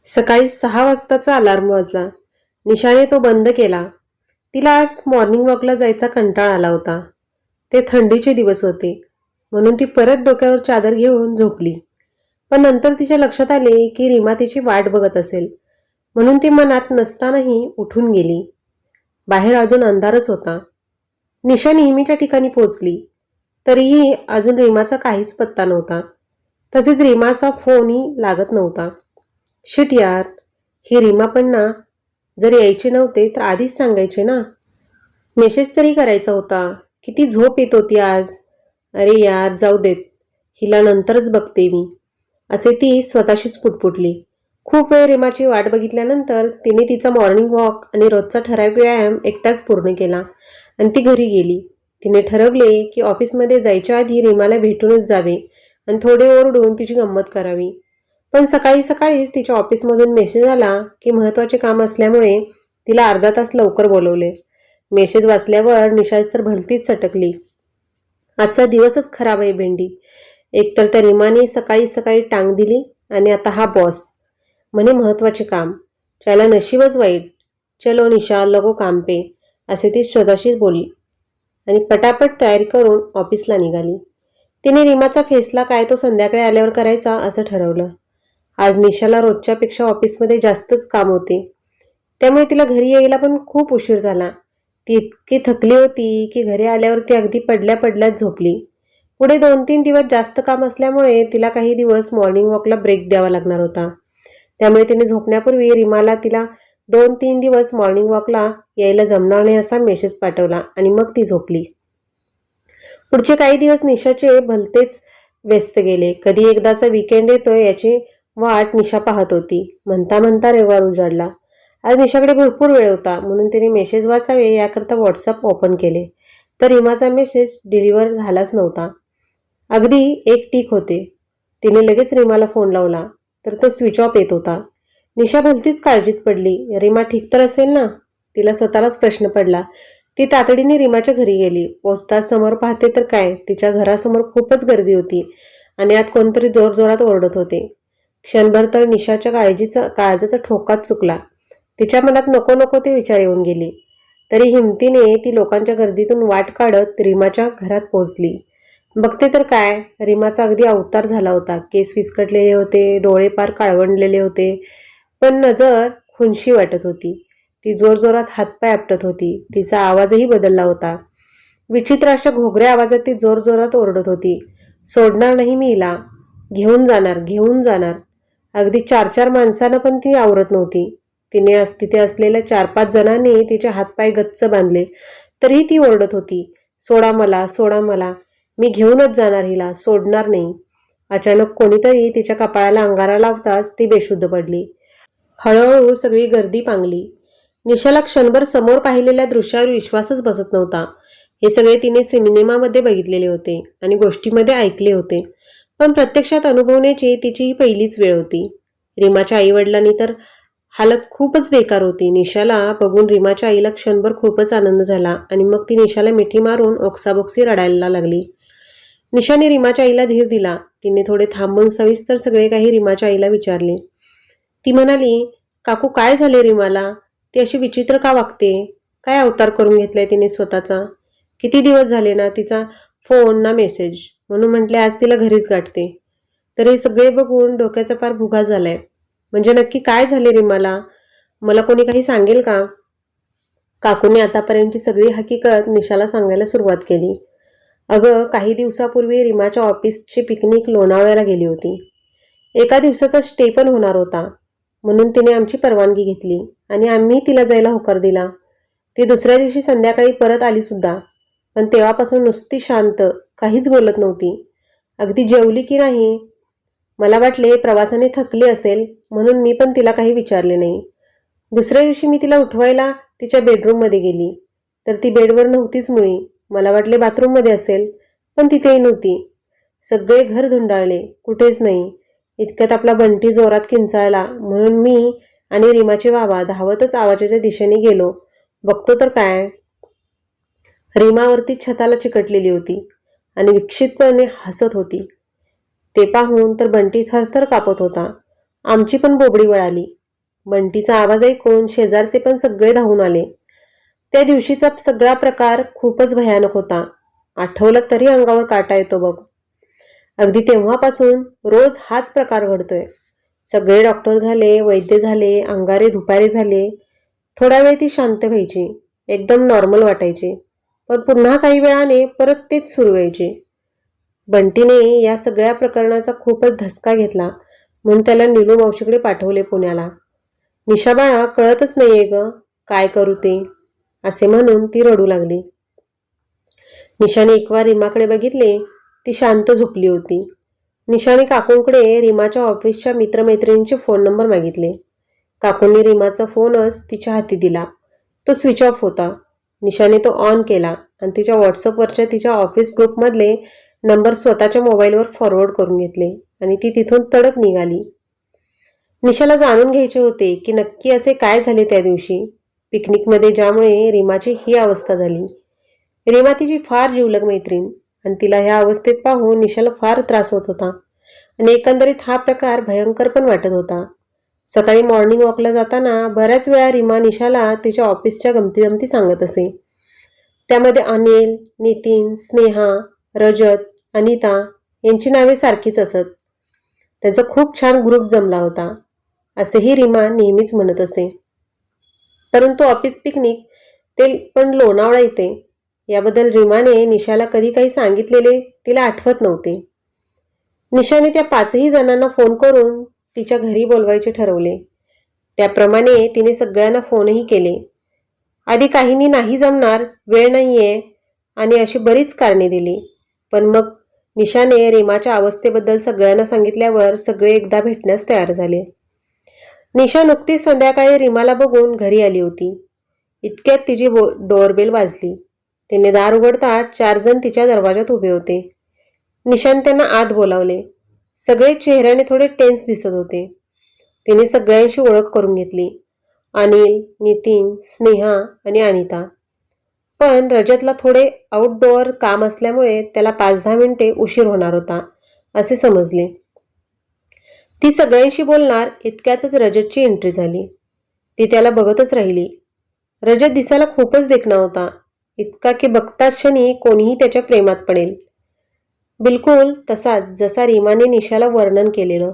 सकाळी 6 वाजताचा अलार्म वाजला. निशाने तो बंद केला. तिला आज मॉर्निंग वॉकला जायचा कंटाळा आला होता. ते थंडीचे दिवस होते म्हणून ती परत डोक्यावर चादर घेऊन झोपली. पण नंतर तिच्या लक्षात आले की रीमा तिची वाट बघत असेल म्हणून ती मनात नसतानाही उठून गेली. बाहेर अजून अंधारच होता. निशा नेहमीच्या ठिकाणी पोहोचली तरीही अजून रीमाचा काहीच पत्ता नव्हता. तसेच रीमाचा फोनही लागत नव्हता. शिट यार, ही रीमा पण ना, जर यायचे नव्हते तर आधीच सांगायचे ना. मेसेज तरी करायचा होता. किती झोप येत होती आज. अरे यार, जाऊ देत, हिला नंतरच बघते मी, असे ती स्वतःशीच पुटपुटली. खूप वेळ रीमाची वाट बघितल्यानंतर तिने तिचा मॉर्निंग वॉक आणि रोजचा ठराविक व्यायाम एकटाच पूर्ण केला आणि ती घरी गेली. तिने ठरवले की ऑफिसमध्ये जायच्या आधी रीमाला भेटूनच जावे आणि थोडे ओरडून तिची गंमत करावी. पण सकाळी सकाळीच तिच्या ऑफिसमधून मेसेज आला की महत्त्वाचे काम असल्यामुळे तिला अर्धा तास लवकर बोलवले. मेसेज वाचल्यावर निशा तर भलतीच सटकली. आजचा दिवसच खराब आहे भेंडी. एकतर त्या रीमाने सकाळी सकाळी टांग दिली आणि आता हा बॉस म्हणे महत्त्वाचे काम. त्याला नशीबच वाईट. चलो निशा, लगो काम पे, असे ती स्वतःशीच बोलली आणि पटापट तयारी करून ऑफिसला निघाली. तिने रीमाचा फेसला काय तो संध्याकाळी आल्यावर करायचा असं ठरवलं. आज निशाला रोजच्यापेक्षा ऑफिसमध्ये जास्तच काम होते त्यामुळे तिला घरी यायला पण खूप उशीर झाला. ती इतकी थकली होती की घरी आल्यावर ती अगदी पडल्या पडल्याच झोपली. पुढे 2-3 दिवस जास्त काम असल्यामुळे तिला काही दिवस मॉर्निंग वॉकला ब्रेक द्यावा लागणार होता. त्यामुळे तिने झोपण्यापूर्वी रीमाला तिला 2-3 दिवस मॉर्निंग वॉकला यायला जमणार नाही असा मेसेज पाठवला आणि मग ती झोपली. पुढचे काही दिवस निशाचे भलतेच व्यस्त गेले. कधी एकदाचा वीकेंड येतोय याची वाट निशा पाहत होती. म्हणता म्हणता रविवार उजाडला. आज निशाकडे भरपूर वेळ होता म्हणून तिने मेसेज वाचावे याकरता व्हॉट्सअप ओपन केले तर रीमाचा मेसेज डिलिव्हर झालाच नव्हता. अगदी एक टिक होते. तिने लगेच रीमाला फोन लावला तर तो स्विच ऑफ येत होता. निशा भलतीच काळजीत पडली. रीमा ठीक तर असेल ना, तिला स्वतःलाच प्रश्न पडला. ती तातडीने रीमाच्या घरी गेली. पोचताच समोर पाहते तर काय, तिच्या घरासमोर खूपच गर्दी होती आणि आत कोणतरी जोरजोरात ओरडत होते. क्षणभर तर निशाच्या काळजाचा ठोकाच चुकला. तिच्या मनात नको नको ते विचार येऊन गेले. तरी हिमतीने ती लोकांच्या गर्दीतून वाट काढत रीमाच्या घरात पोहोचली. बघते तर काय, रीमाचा अगदी अवतार झाला होता. केस विस्कटलेले होते, डोळे पार काळवंडलेले होते, पण नजर खुनशी वाटत होती. ती जोरजोरात हातपाय आपटत होती. तिचा आवाजही बदलला होता. विचित्र अशा घोगऱ्या आवाजात ती जोरजोरात ओरडत होती. सोडणार नाही मी हिला, घेऊन जाणार, घेऊन जाणार. अगदी 4-4 माणसांना पण ती आवरत नव्हती. तिथे असलेल्या 4-5 जणांनी तिचे हातपाय गच्च बांधले तरीही ती ओरडत होती, सोडा मला, सोडा मला, मी घेऊनच जाणार हिला, सोडणार नाही. अचानक कोणीतरी तिच्या कपाळाला अंगारा लावताच ती बेशुद्ध पडली. हळूहळू सगळी गर्दी पांगली. निशाला क्षणभर समोर पाहिलेल्या दृश्यावर विश्वासच बसत नव्हता. हे सगळे तिने सिनेमामध्ये बघितलेले होते आणि गोष्टीमध्ये ऐकले होते, पण प्रत्यक्षात अनुभवण्याची तिची ही पहिलीच वेळ होती. रीमाच्या आईवडिलांनी तर हालत खूपच बेकार होती. निशाला बघून रीमाच्या आईला क्षणभर खूपच आनंद झाला आणि मग ती निशाला मिठी मारून ओक्साबोक्सी रडायला लागली. निशाने रीमाच्या आईला धीर दिला. तिने थोडे थांबून सविस्तर सगळे काही रीमाच्या आईला विचारले. ती म्हणाली, काकू काय झाले रीमाला? ती अशी विचित्र का वागते? काय अवतार करून घेतलाय तिने स्वतःचा? किती दिवस झाले ना तिचा फोन ना मेसेज, म्हणून म्हटले आज तिला घरीच गाठते. तर हे सगळे बघून डोक्याचा पार भुगा झालाय. म्हणजे नक्की काय झाले रीमाला? मला कोणी काही सांगेल का? काकूने आतापर्यंतची सगळी हकीकत निशाला सांगायला सुरुवात केली. अगं, काही दिवसापूर्वी रीमाच्या ऑफिसची पिकनिक लोणावळ्याला गेली होती. एका दिवसाचा स्टे पण होणार होता म्हणून तिने आमची परवानगी घेतली आणि आम्ही तिला जायला होकार दिला. ती दुसऱ्या दिवशी संध्याकाळी परत आली सुद्धा, पण तेव्हापासून नुसती शांत, काहीच बोलत नव्हती. अगदी जेवली की नाही. मला वाटले प्रवासाने थकली असेल म्हणून मी पण तिला काही विचारले नाही. दुसऱ्या दिवशी मी तिला उठवायला तिच्या बेडरूममध्ये गेली तर ती बेडवर नव्हतीच मुळी. मला वाटले बाथरूममध्ये असेल, पण तिथेही नव्हती. सगळे घर धुंडाळले, कुठेच नाही. इतक्यात आपला बंटी जोरात किंचाळला म्हणून मी आणि रीमाचे बाबा धावतच आवाजाच्या दिशेने गेलो. बघतो तर काय, रीमावरती छताला चिकटलेली होती आणि विक्षिप्तपणे हसत होती. ते पाहून तर बंटी थरथर कापत होता. आमची पण बोबडी वळाली. बंटीचा आवाज ऐकून शेजारचे पण सगळे धावून आले. त्या दिवशीचा सगळा प्रकार खूपच भयानक होता. आठवलं तरी अंगावर काटा येतो बघ. अगदी तेव्हापासून रोज हाच प्रकार घडतोय. सगळे डॉक्टर झाले, वैद्य झाले, अंगारे धुपारे झाले. थोडा वेळ ती शांत व्हायची, एकदम नॉर्मल वाटायची, पण पुन्हा काही वेळाने परत तेच सुरू व्हायचे. बंटीने या सगळ्या प्रकरणाचा खूपच धसका घेतला, म्हणून त्याला नीलू मावशीकडे पाठवले पुण्याला. निशा बाळा, कळतच नाहीये ग, काय करू ते, असे म्हणून ती रडू लागली. निशाने एकवार रीमाकडे बघितले. ती शांत झोपली होती. निशाने काकूंकडे रीमाच्या ऑफिसच्या मित्रमैत्रिणींचे फोन नंबर मागितले. काकूंनी रीमाचा फोनच तिच्या हाती दिला. तो स्विच ऑफ होता. निशाने तो ऑन केला आणि तिच्या व्हॉट्सअपवरच्या तिच्या ऑफिस ग्रुपमधले नंबर स्वतःच्या मोबाईलवर फॉरवर्ड करून घेतले आणि ती तिथून तडक निघाली. निशाला जाणून घ्यायचे होते की नक्की असे काय झाले त्या दिवशी पिकनिकमध्ये, ज्यामुळे रीमाची ही अवस्था झाली. रीमा तिची फार जिवलग मैत्रीण, आणि तिला ह्या अवस्थेत पाहून निशाला फार त्रास होत होता आणि एकंदरीत हा प्रकार भयंकर पण वाटत होता. सकाळी मॉर्निंग वॉकला जाताना बऱ्याच वेळा रीमा निशाला तिच्या ऑफिसच्या गमती सांगत असे. त्यामध्ये अनिल, नितीन, स्नेहा, रजत, अनिता यांची नावे सारखीच असत. त्यांचा खूप छान ग्रुप जमला होता असेही रीमा नेहमीच म्हणत असे. परंतु ऑफिस पिकनिक ते पण लोणावळा येते याबद्दल रीमाने निशाला कधी काही सांगितलेले तिला आठवत नव्हते. निशाने त्या 5ही जणांना फोन करून तिच्या घरी बोलवायचे ठरवले. त्याप्रमाणे तिने सगळ्यांना फोनही केले. आधी काहींनी नाही जमणार, वेळ नाहीये आणि अशी बरीच कारणे दिली. पण मग निशाने रीमाच्या अवस्थेबद्दल सगळ्यांना सांगितल्यावर सगळे एकदा भेटण्यास तयार झाले. निशा नुकतीच संध्याकाळी रीमाला बघून घरी आली होती. इतक्यात तिची डोअरबेल वाजली. तिने दार उघडताच 4 जण तिच्या दरवाजात उभे होते. निशाने त्यांना आत बोलावले. सगळे चेहऱ्याने थोडे टेन्स दिसत होते. तिने सगळ्यांशी ओळख करून घेतली. अनिल, नितीन, स्नेहा आणि अनिता. पण रजतला थोडे आउटडोअर काम असल्यामुळे त्याला 5-10 मिनिटे उशीर होणार होता असे समजले. ती सगळ्यांशी बोलणार इतक्यातच रजतची एंट्री झाली. ती त्याला बघतच राहिली. रजत दिसायला खूपच देखणा होता, इतका की बघताच क्षणी कोणीही त्याच्या प्रेमात पडेल. बिलकुल तसाच जसा रीमाने निशाला वर्णन केलेलं.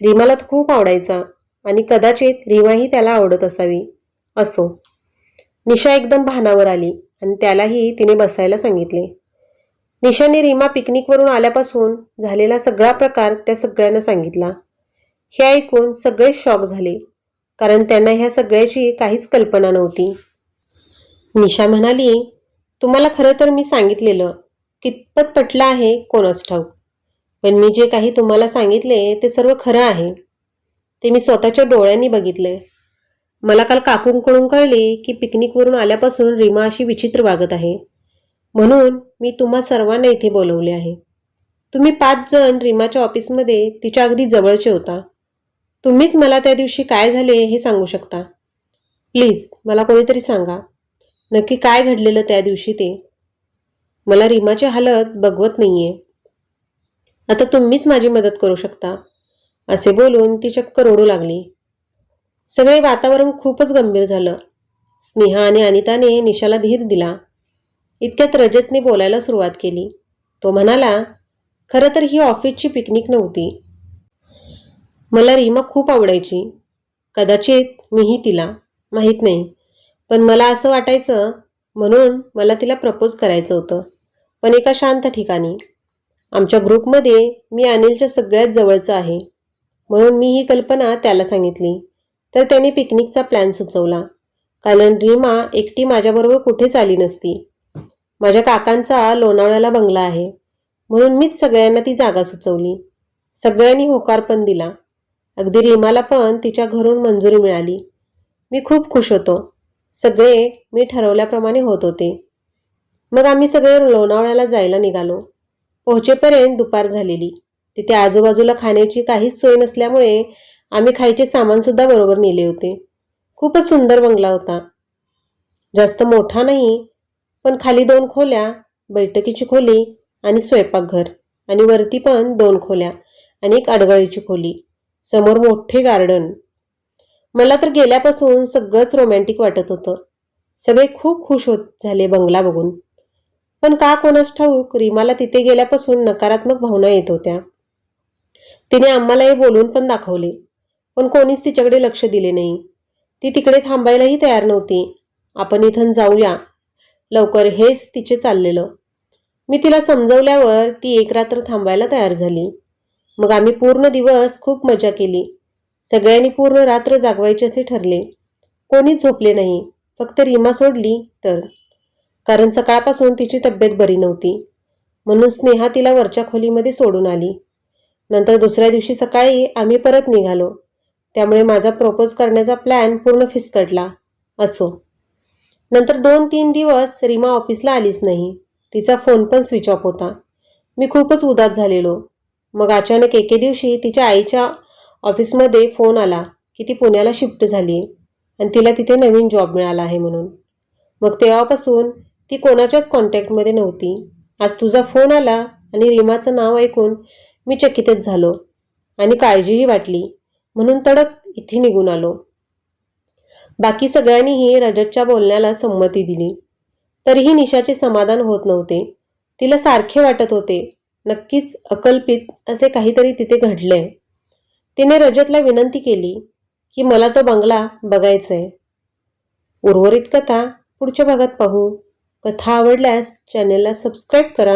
रीमाला तो खूप आवडायचा आणि कदाचित रीमाही त्याला आवडत असावी. असो. निशा एकदम भानावर आली आणि त्यालाही तिने बसायला सांगितले. निशाने रीमा पिकनिकवरून आल्यापासून झालेला सगळा प्रकार त्या सगळ्यांना सांगितला. हे ऐकून सगळे शॉक झाले, कारण त्यांना ह्या सगळ्याची काहीच कल्पना नव्हती. निशा म्हणाली, तुम्हाला खरं तर मी सांगितलेलं, कितपत पटलं आहे कोणास ठाऊक, पण मी जे काही तुम्हाला सांगितले ते सर्व खरं आहे. ते मी स्वतःच्या डोळ्यांनी बघितले. मला काल काकूंकडून कळले की पिकनिकवरून आल्यापासून रीमा अशी विचित्र वागत आहे. म्हणून मी तुम्हा सर्वांना इथे बोलवले आहे. तुम्ही 5 जण रीमाच्या ऑफिसमध्ये तिच्या अगदी जवळचे होता. तुम्हीच मला त्या दिवशी काय झाले हे सांगू शकता. प्लीज मला कोणीतरी सांगा, नक्की काय घडलेलं त्या दिवशी ते. मला रीमाची हालत बघवत नाहीये. आता तुम्हीच माझी मदत करू शकता, असे बोलून ती चक्क रडू लागली. सगळे वातावरण खूपच गंभीर झालं. स्नेहा आणि अनिताने निशाला धीर दिला. इतक्यात रजतने बोलायला सुरुवात केली. तो म्हणाला, खरं तर ही ऑफिसची पिकनिक नव्हती. मला रीमा खूप आवडायची. कदाचित मीही तिला, माहीत नाही, पण मला असं वाटायचं म्हणून मला तिला प्रपोज करायचं होतं, पण एका शांत ठिकाणी. आमच्या ग्रुपमध्ये मी अनिलच्या सगळ्यात जवळचा आहे, म्हणून मी ही कल्पना त्याला सांगितली. तर त्याने पिकनिकचा प्लॅन सुचवला, कारण रीमा एकटी माझ्याबरोबर कुठेच आली नसती. माझ्या काकांचा लोणावळ्याला बंगला आहे, म्हणून मीच सगळ्यांना ती जागा सुचवली. सगळ्यांनी होकार पण दिला. अगदी रीमाला पण तिच्या घरून मंजुरी मिळाली. मी खूप खुश होतो. सगळे मी ठरवल्याप्रमाणे होत होते. मग आम्ही सगळे लोणावळ्याला जायला निघालो. पोहोचेपर्यंत दुपार झालेली. तिथे आजूबाजूला खाण्याची काहीच सोय नसल्यामुळे आम्ही खायचे सामान सुद्धा बरोबर नेले होते. खूपच सुंदर बंगला होता. जास्त मोठा नाही, पण खाली 2 खोल्या, बैठकीची खोली आणि स्वयंपाकघर, आणि वरती पण 2 खोल्या आणि एक अडगळीची खोली. समोर मोठे गार्डन. मला तर गेल्यापासून सगळंच रोमॅन्टिक वाटत होतं. सगळे खूप खुश होत झाले बंगला बघून. पण का कोणास ठाऊक रीमाला तिथे गेल्यापासून नकारात्मक भावना येत होत्या. तिने आम्हाला हे बोलून पण दाखवले, पण कोणीच तिच्याकडे लक्ष दिले नाही. ती तिकडे थांबायलाही तयार नव्हती. आपण इथून जाऊया लवकर, हेच तिचे चाललेलं. मी तिला समजवल्यावर ती एक रात्र थांबायला तयार झाली. मग आम्ही पूर्ण दिवस खूप मजा केली. सगळ्यांनी पूर्ण रात्र जागवायचे असे ठरले. कोणीच झोपले नाही, फक्त रीमा सोडली तर. कारण सकाळपासून तिची तब्येत बरी नव्हती, म्हणून स्नेहा तिला वरच्या खोलीमध्ये सोडून आली. नंतर दुसऱ्या दिवशी सकाळी आम्ही परत निघालो. त्यामुळे माझा प्रपोज करण्याचा प्लॅन पूर्ण फिसकटला. असो. नंतर 2-3 दिवस रीमा ऑफिसला आलीच नाही. तिचा फोन पण स्विच ऑफ होता. मी खूपच उदास झालेलो. मग अचानक एके दिवशी तिच्या आईच्या ऑफिसमध्ये फोन आला की ती पुण्याला शिफ्ट झाली आणि तिला तिथे नवीन जॉब मिळाला आहे म्हणून. मग तेव्हापासून ती कोणाच्याच कॉन्टॅक्टमध्ये नव्हती. आज तुझा फोन आला आणि रीमाचं नाव ऐकून मी चकितच झालो आणि काळजीही वाटली, म्हणून तडक इथे निघून आलो. बाकी सगळ्यांनीही रजतच्या बोलण्याला संमती दिली. तरीही निशाचे समाधान होत नव्हते. तिला सारखे वाटत होते नक्कीच अकल्पित असे काहीतरी तिथे घडलंय. तिने रजतला विनंती केली की मला तो बंगला बघायचाय. उर्वरित कथा पुढच्या भागात पाहू. कथा आवडल्यास चॅनेलला सबस्क्राईब करा.